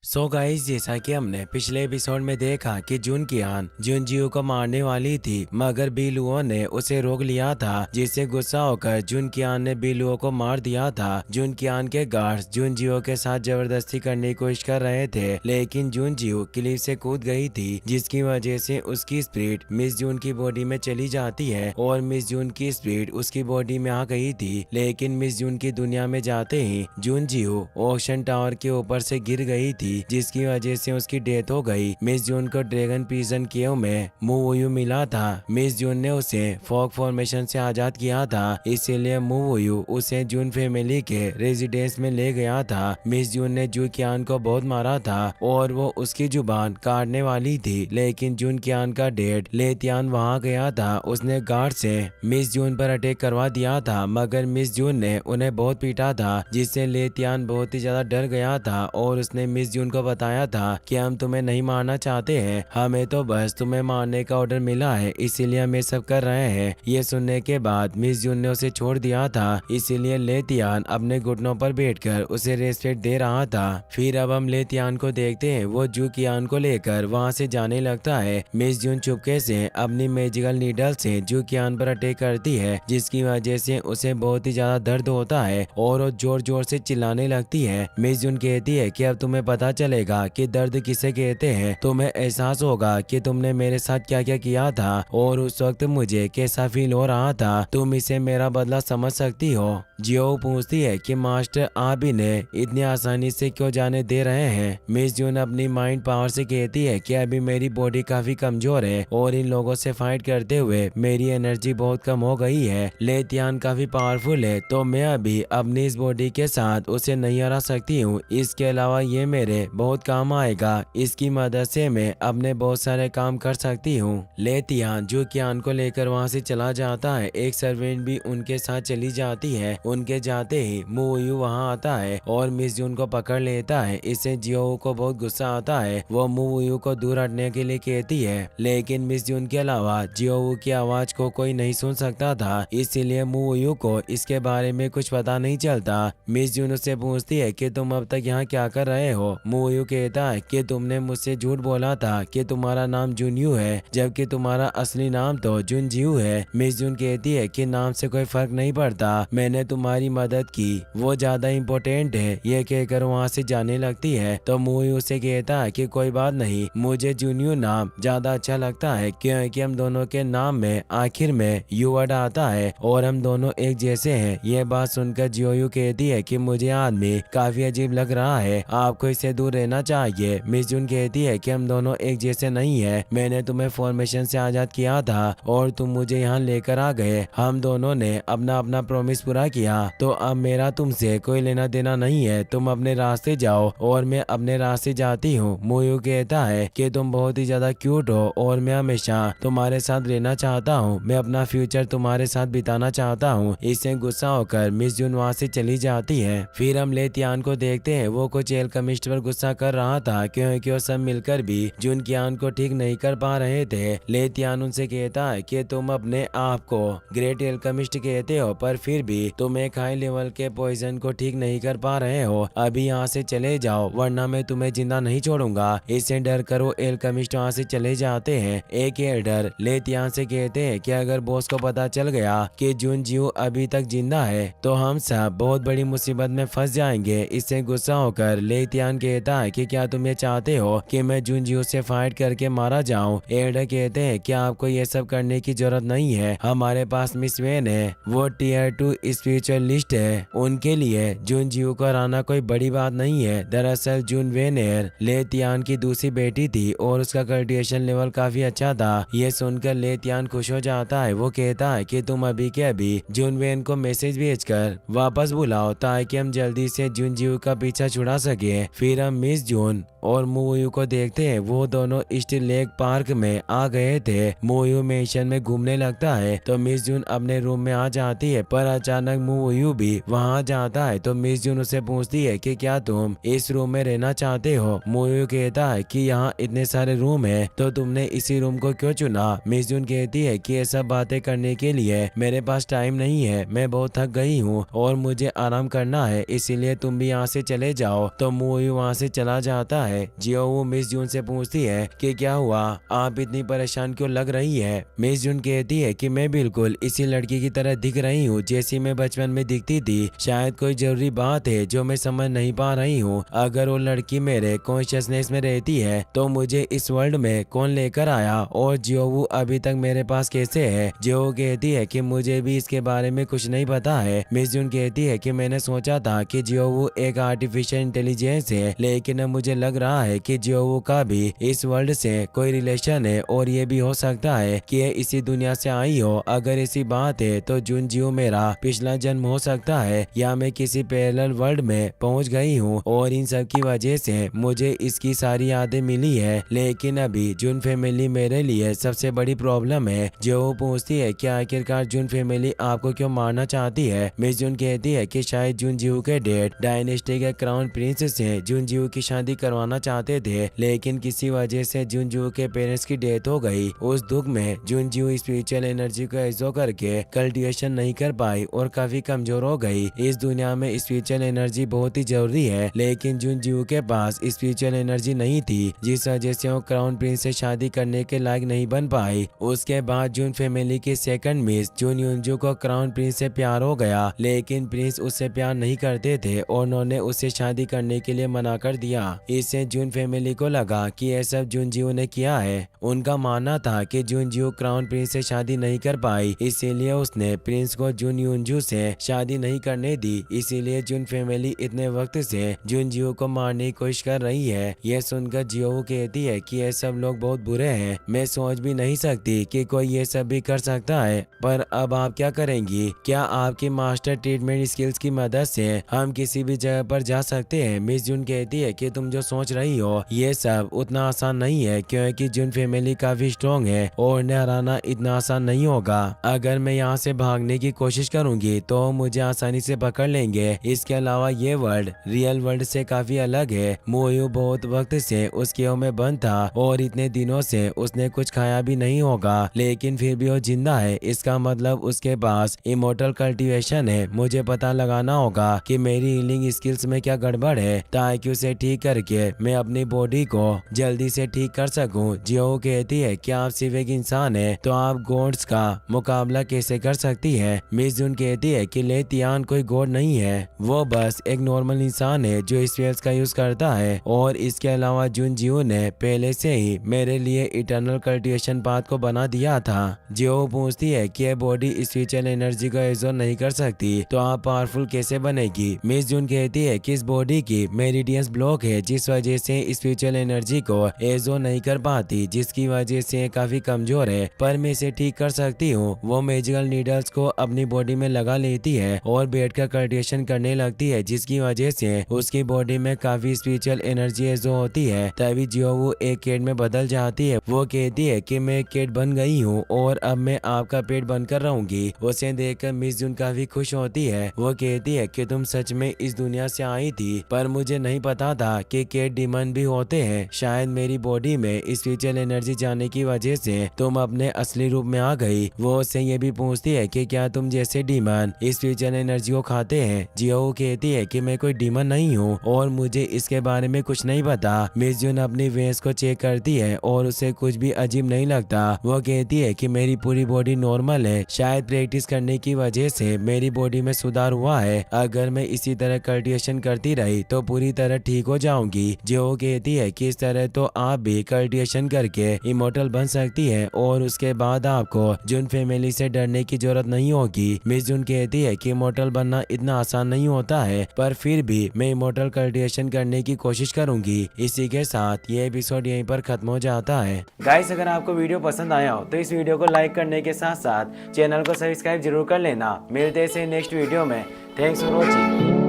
So guys, जैसा कि हमने पिछले एपिसोड में देखा कि जुन कियान जुनजियो को मारने वाली थी, मगर बीलुओ ने उसे रोक लिया था, जिससे गुस्सा होकर जुन कियान ने बीलुओ को मार दिया था। जुन कियान के गार्ड्स जुनजियो के साथ जबरदस्ती करने की कोशिश कर रहे थे, लेकिन जुनजियो क्लिफ से कूद गई थी, जिसकी वजह से उसकी स्पिरिट मिस जून की बॉडी में चली जाती है और मिस जून की स्पिरिट उसकी बॉडी में आ गई थी। लेकिन मिस जून की दुनिया में जाते ही जुनजियो ओशन टावर के ऊपर से गिर गई थी, जिसकी वजह से उसकी डेथ हो गई। मिस जून को ड्रैगन प्रिजन केव में मुवुयू मिला था। मिस जून ने उसे फॉग फॉर्मेशन से आजाद किया था, इसीलिए मुवुयू उसे जून फैमिली के रेजिडेंस में ले गया था। मिस जून ने जू कियान को बहुत मारा था और वो उसकी जुबान काटने वाली थी, लेकिन जून कियान का डैड लेतियान वहां गया था। उसने गार्ड से मिस जून पर अटैक करवा दिया था, मगर मिस जून ने उन्हें बहुत पीटा था, जिससे लेतियान बहुत ही ज्यादा डर गया था और उसने मिस जून को बताया था कि हम तुम्हें नहीं मारना चाहते हैं, हमें तो बस तुम्हें मारने का ऑर्डर मिला है, इसीलिए हम ये सब कर रहे हैं। ये सुनने के बाद मिस जून ने उसे छोड़ दिया था, इसीलिए लेतियान अपने घुटनों पर बैठकर उसे रेस्पेक्ट दे रहा था। फिर अब हम लेतियान को देखते हैं, वो जू कियान को लेकर वहाँ से जाने लगता है। मिस जून चुपके से अपनी मैजिकल नीडल से जू कियान पर अटैक करती है, जिसकी वजह से उसे बहुत ही ज्यादा दर्द होता है और वो जोर जोर से चिल्लाने लगती है। मिस जून कहती है कि अब तुम्हें पता चलेगा कि दर्द किसे कहते हैं, तुम्हें एहसास होगा कि तुमने मेरे साथ क्या क्या किया था और उस वक्त मुझे कैसा फील हो रहा था, तुम इसे मेरा बदला समझ सकती हो। जियो पूछती है कि मास्टर आप इन्हें इतनी आसानी से क्यों जाने दे रहे हैं। मिस जून अपनी माइंड पावर से कहती है कि अभी मेरी बॉडी काफी कमजोर है और इन लोगों से फाइट करते हुए मेरी एनर्जी बहुत कम हो गई है। लेतियान काफी पावरफुल है, तो मैं अभी अपनी इस बॉडी के साथ उसे नहीं हरा सकती हूँ। इसके अलावा ये मेरे बहुत काम आएगा, इसकी मदद से मैं अपने बहुत सारे काम कर सकती हूँ। लेतियान जू कियान को लेकर वहाँ से चला जाता है। एक सर्वेंट भी उनके साथ चली जाती है। उनके जाते ही मुवुयू वहाँ आता है और मिस जून को पकड़ लेता है। इससे जियो को बहुत गुस्सा आता है, वो मुवुयू को दूर हटने के लिए कहती है, लेकिन मिस जून के अलावा जियो की आवाज को कोई नहीं सुन सकता था, इसीलिए मुवुयू को इसके बारे में कुछ पता नहीं चलता। मिस जून उससे पूछती है कि तुम अब तक यहाँ क्या कर रहे हो। मुवुयू कहता है कि तुमने मुझसे झूठ बोला था कि तुम्हारा नाम जुनयू है, जबकि तुम्हारा असली नाम तो जुनजियू है। मिस जून कहती है कि नाम से कोई फर्क नहीं पड़ता, मैंने तुम्हारी मदद की, वो ज्यादा इम्पोर्टेंट है। ये कहकर वहाँ से जाने लगती है, तो मुवुयू से कहता है कि कोई बात नहीं, मुझे जुनयू नाम ज्यादा अच्छा लगता है क्योंकि हम दोनों के नाम में आखिर में यू वर्ड आता है और हम दोनों एक जैसे हैं। ये बात सुनकर जियोयू कहती है कि मुझे आदमी काफी अजीब लग रहा है, आपको इससे दूर रहना चाहिए। मिस जून कहती है कि हम दोनों एक जैसे नहीं है, मैंने तुम्हें फॉर्मेशन से आजाद किया था और तुम मुझे यहाँ लेकर आ गए, हम दोनों ने अपना अपना प्रॉमिस पूरा किया, तो अब मेरा तुमसे कोई लेना देना नहीं है, तुम अपने रास्ते जाओ और मैं अपने रास्ते जाती हूँ। मुवुयू कहता है कि तुम बहुत ही ज्यादा क्यूट हो और मैं हमेशा तुम्हारे साथ रहना चाहता हूँ, मैं अपना फ्यूचर तुम्हारे साथ बिताना चाहता हूँ। इससे गुस्सा होकर मिस जून वहाँ से चली जाती है। फिर हम लेतियान को देखते हैं, वो कुछ एल्केमिस्ट पर गुस्सा कर रहा था क्योंकि वो सब मिलकर भी जुन कियान को ठीक नहीं कर पा रहे थे। लेतियान उनसे कहता है कि तुम अपने आप को ग्रेट एल्केमिस्ट कहते हो, पर फिर भी तुम एक हाई लेवल के पॉइजन को ठीक नहीं कर पा रहे हो, अभी यहाँ से चले जाओ वरना मैं तुम्हें जिंदा नहीं छोड़ूंगा। इससे डर कर वो एल्केमिस्ट वहाँ से चले जाते हैं। एक एल्डर लेतियान से कहते हैं कि अगर बॉस को पता चल गया कि जुनजियू अभी तक जिंदा है तो हम सब बहुत बड़ी मुसीबत में फंस जाएंगे। इससे गुस्सा होकर लेतियान कहता है कि क्या तुम ये चाहते हो कि मैं जुनजियू से फाइट करके मारा जाऊं। एल्डर कहते हैं कि आपको ये सब करने की जरूरत नहीं है, हमारे पास मिस वेन है, वो टियर 2 स्पिरिचुअलिस्ट है, उनके लिए जुनजियू को हराना कोई बड़ी बात नहीं है। दरअसल जुन वेनेर लेतियान की दूसरी बेटी थी और उसका कल्टिवेशन लेवल काफी अच्छा था। ये सुनकर लेतियान खुश हो जाता है, वो कहता है कि तुम अभी के अभी जुन वेन को मैसेज भेजकर वापस बुलाओ ताकि हम जल्दी से जुनजियू का पीछा छुड़ा सके। फिर हम मिस जून और मुवुयू को देखते हैं, वो दोनों ईस्ट लेक पार्क में आ गए थे। मुवुयू मेंशन में घूमने लगता है तो मिस जून अपने रूम में आ जाती है, पर अचानक मुयू भी वहाँ जाता है तो मिस जून उसे पूछती है कि क्या तुम इस रूम में रहना चाहते हो। मुयू कहता है कि यहाँ इतने सारे रूम है तो तुमने इसी रूम को क्यों चुना। मिस जून कहती है कि ये सब बातें करने के लिए मेरे पास टाइम नहीं है, मैं बहुत थक गई हूँ और मुझे आराम करना है, इसीलिए तुम भी यहाँ से चले जाओ। तो मुयू वहाँ से चला जाता है। जियोवू मिस जून से पूछती है कि क्या हुआ, आप इतनी परेशान क्यों लग रही है। मिस जून कहती है कि मैं बिल्कुल इसी लड़की की तरह दिख रही हूँ जैसी मैं बचपन में दिखती थी। शायद कोई जरूरी बात है जो मैं समझ नहीं पा रही हूँ। अगर वो लड़की मेरे कॉन्शियसनेस में रहती है तो मुझे इस वर्ल्ड में कौन लेकर आया और जियोवू अभी तक मेरे पास कैसे है। जियोवू कहती है कि मुझे भी इसके बारे में कुछ नहीं पता है। मिस जून कहती है कि मैंने सोचा था कि जियोवू एक आर्टिफिशियल इंटेलिजेंस है, लेकिन अब मुझे लग रहा है कि जियोवू का भी इस वर्ल्ड से कोई रिलेशन है और ये भी हो सकता है कि ये इसी दुनिया से आई हो। अगर ऐसी बात है तो जुनजियो मेरा पिछला जन्म हो सकता है या मैं किसी पैरेलल वर्ल्ड में पहुंच गई हूँ और इन सब की वजह से मुझे इसकी सारी यादें मिली है। लेकिन अभी जुन फैमिली मेरे लिए सबसे बड़ी प्रॉब्लम है। जो पूछती है कि आखिरकार जुन फैमिली आपको क्यों मारना चाहती है। मिस जुन कहती है कि शायद जुनजियो के डैड डायनेस्टी के क्राउन प्रिंस से जुनजियो की शादी करवाना चाहते थे, लेकिन किसी वजह से जुनजियो के पेरेंट्स की डेथ हो गई। उस दुख में जुनजियो स्पिरिचुअल एनर्जी को एब्जॉर्ब करके कल्टिवेशन नहीं कर पाई और काफी कमजोर हो गई। इस दुनिया में स्पिरिचुअल एनर्जी बहुत ही जरूरी है, लेकिन जुनजियो के पास स्पिरिचुअल एनर्जी नहीं थी, जिस वजह से वो क्राउन प्रिंस से शादी करने के लायक नहीं बन पाई। उसके बाद जुन फैमिली की सेकंड मिस जुन युनजू को क्राउन प्रिंस से प्यार हो गया, लेकिन प्रिंस उससे प्यार नहीं करते थे और उन्होंने उससे शादी करने के लिए मना कर दिया। इससे जुन फैमिली को लगा कि यह सब जुनजियो ने किया है। उनका मानना था कि जुनजियो क्राउन प्रिंस से शादी नहीं कर पाई, इसीलिए उसने प्रिंस को जुन युनजू से शादी नहीं करने दी। इसीलिए जुन फैमिली इतने वक्त से जुनजियो को मारने की कोशिश कर रही है। यह सुनकर जियोवू कहती है कि ये सब लोग बहुत बुरे हैं, मैं सोच भी नहीं सकती कि कोई ये सब भी कर सकता है। पर अब आप क्या करेंगी? क्या आपकी मास्टर ट्रीटमेंट स्किल्स की मदद से हम किसी भी जगह पर जा सकते हैं? मिस जुन कहती है कि तुम जो सोच रही हो ये सब उतना आसान नहीं है, क्योंकि जुन फैमिली काफी स्ट्रॉन्ग है और उन्हें हराना इतना आसान नहीं होगा। अगर मैं यहाँ से भागने की कोशिश करूंगी तो मुझे आसानी से पकड़ लेंगे। इसके अलावा ये वर्ल्ड रियल वर्ल्ड से काफी अलग है। मोयू बहुत वक्त से उस केव में बंद था और इतने दिनों से उसने कुछ खाया भी नहीं होगा, लेकिन फिर भी वो जिंदा है। इसका मतलब उसके पास इमोर्टल कल्टीवेशन है। मुझे पता लगाना होगा कि मेरी हीलिंग स्किल्स में क्या गड़बड़ है, ताकि उसे ठीक करके मैं अपनी बॉडी को जल्दी से ठीक कर सकूं। जियो कहती है कि आप सिर्फ एक इंसान है तो आप गॉड्स का मुकाबला कैसे कर सकती है। मिस जुन कहती है कि लेतियान कोई गॉड नहीं है, वो बस एक नॉर्मल इंसान है जो स्पेल्स का यूज करता है, और इसके अलावा जुनजियो ने पहले से ही मेरे लिए इटर्नल कल्टिवेशन पाथ को बना दिया था। जियो पूछती है कि यह बॉडी स्पिरिचुअल एनर्जी को एब्जॉर्ब नहीं कर सकती तो आप पावरफुल कैसे बनेगी। मिस जुन कहती है कि इस बॉडी की मेरिडियंस ब्लॉक है, जिस वजह से स्पिरिचुअल एनर्जी को एब्जॉर्ब नहीं कर पाती, जिसकी वजह से काफी कमजोर है। पर मैं इसे ठीक कर सकती हूँ। वो मैजिकल नीडल्स को अपनी बॉडी में लगा लेती है और बैठकर कल्टिवेशन करने लगती है, जिसकी वजह से उसकी बॉडी में काफी स्पिरिचुअल एनर्जी एब्जॉर्ब होती है। तभी जियोवू एक कैट में बदल जाती है। वो कहती है कि मैं एक कैट बन गई हूँ और अब मैं आपका पेट बनकर रहूंगी। उसे देखकर मिस जुन काफी खुश होती है। वो कहती है कि तुम सच में इस दुनिया से आई थी, पर मुझे नहीं पता था कि कैट डीमन भी होते हैं। शायद मेरी बॉडी में स्पिरिचुअल एनर्जी जाने की वजह से तुम अपने असली रूप में आ गई। वो उससे ये भी पूछती है कि क्या तुम जैसे डीमन स्पिरिचुअल एनर्जी को खाते हैं। जियोवू कहती है कि मैं कोई डीमन नहीं हूँ और मुझे इसके बारे में कुछ नहीं पता। मिस जुन अपनी वेस को चेक करती है और उसे कुछ भी अजीब नहीं लगता। वो कहती है कि मेरी पूरी बॉडी नॉर्मल है, शायद प्रैक्टिस करने की वजह से मेरी बॉडी में सुधार हुआ है। अगर मैं इसी तरह कल्टिवेशन करती रही तो पूरी तरह ठीक हो जाऊंगी। जो कहती है कि इस तरह तो आप भी कल्टिवेशन करके इमोर्टल बन सकती है और उसके बाद आपको जुन फैमिली से डरने की जरूरत नहीं होगी। मिस जुन कहती है कि इमोर्टल बनना इतना आसान नहीं होता है, पर फिर भी मैं इमोर्टल कल्टिवेशन करने की कोशिश करूंगी। इसी के साथ ये एपिसोड यहीं पर खत्म हो जाता है। गाइस, अगर आपको वीडियो पसंद आया हो तो इस वीडियो को लाइक करने के साथ साथ चैनल को सब्सक्राइब जरूर कर लेना। मिलते हैं नेक्स्ट वीडियो में। Thanks for watching.